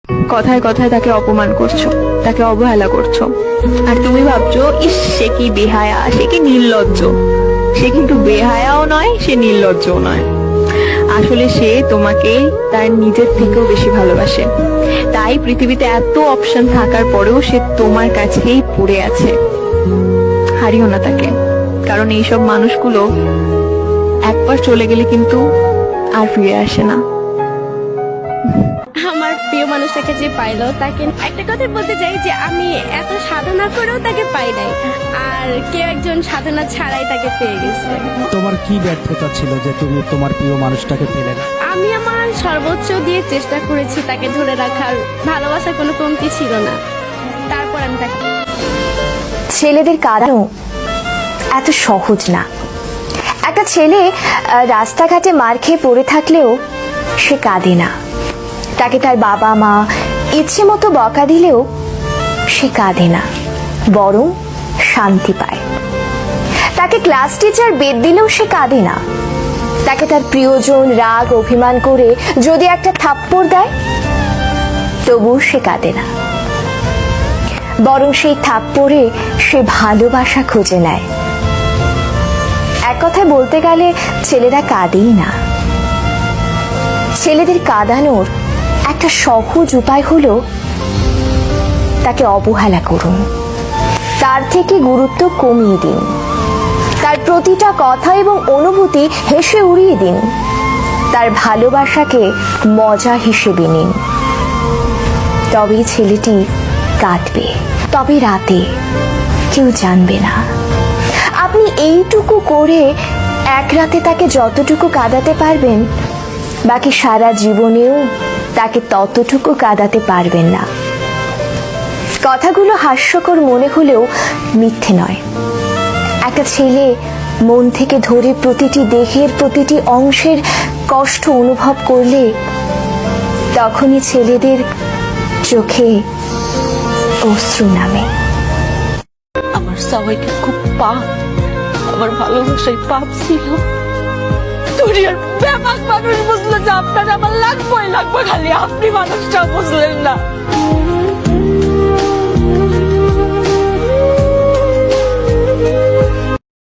কথায় কথায় তাকে অপমান করছো, তাকে অবহেলা করছো, আর তুমি ভাবছো ইস সে কি বেহায়া, সে কি নির্লজ্জ। সে কিন্তু বেহায়াও নয়, সে নির্লজ্জও নয়। আসলে সে তোমাকে তার নিজের থেকেও বেশি ভালোবাসে। তাই পৃথিবীতে এত অপশন থাকার পরেও সে তোমার কাছেই পড়ে আছে। হারিও না তাকে, কারণ এইসব মানুষগুলো একবার চলে গেলে কিন্তু আর ফিরে আসে না। আমার প্রিয় মানুষটাকে যে পাইলো, তাকে একটা কথা বলতে চাই যে আমি এত সাধনা করেও তাকে পাই নাই, আর কেউ একজন সাধনা ছাড়াই তাকে পেয়ে গেছে। তোমার কি ব্যর্থতা ছিল যে তুমি তোমার প্রিয় মানুষটাকে পেলে না? আমি আমার সর্বোচ্চ দিয়ে চেষ্টা করেছি তাকে ধরে রাখার, ভালোবাসার কোনো কমতি ছিল না, তারপর আমি তাকে। ছেলেদের কাঁদানো এত সহজ না। একটা ছেলে রাস্তাঘাটে মার খেয়ে পড়ে থাকলেও সে কাঁদে না। তাকে তার বাবা মা ইচ্ছে মতো বকা দিলেও সে কাঁদে না, বরং শান্তি পায়। তাকে ক্লাস টিচার বেদ দিলেও সে কাঁদে না। তাকে তার প্রিয়জন রাগ অভিমান করে যদি একটা থাপ্পড় দেয়, তবুও সে কাঁদে না, বরং সেই থাপ্পড়ে সে ভালোবাসা খুঁজে নেয়। এক কথায় বলতে গেলে ছেলেরা কাঁদেই না। ছেলেদের কাঁদানোর একটা সহজ উপায় হলো তাকে অবহেলা করুন, তার থেকে গুরুত্ব কমিয়ে দিন, তার প্রতিটা কথা এবং অনুভূতি হেসে উড়িয়ে দিন, তার ভালোবাসাকে মজা হিসেবে নিন। তবেই ছেলেটি কাঁদবে, তবে রাতে কেউ জানবে না। আপনি এইটুকু করে এক রাতে তাকে যতটুকু কাঁদাতে পারবেন, বাকি সারা জীবনেও তাকে ততটুকু কাঁদাতে পারবেন না। কথাগুলো হাস্যকর মনে হলেও মিথ্যে নয়। একটা ছেলে মন থেকে ধরে প্রতিটি দেহের প্রতিটি অংশের কষ্ট অনুভব করলে তখনই ছেলেদের চোখে অশ্রু নামে। আমার সবাইকে খুব পাপ, আমার ভালোবাসায় পাপ ছিল। দুনিয়ার ব্যাপক মানুষ বুঝলো যে আপনার আমার লাগবে, খালি আপনি মানুষটা বুঝলেন না।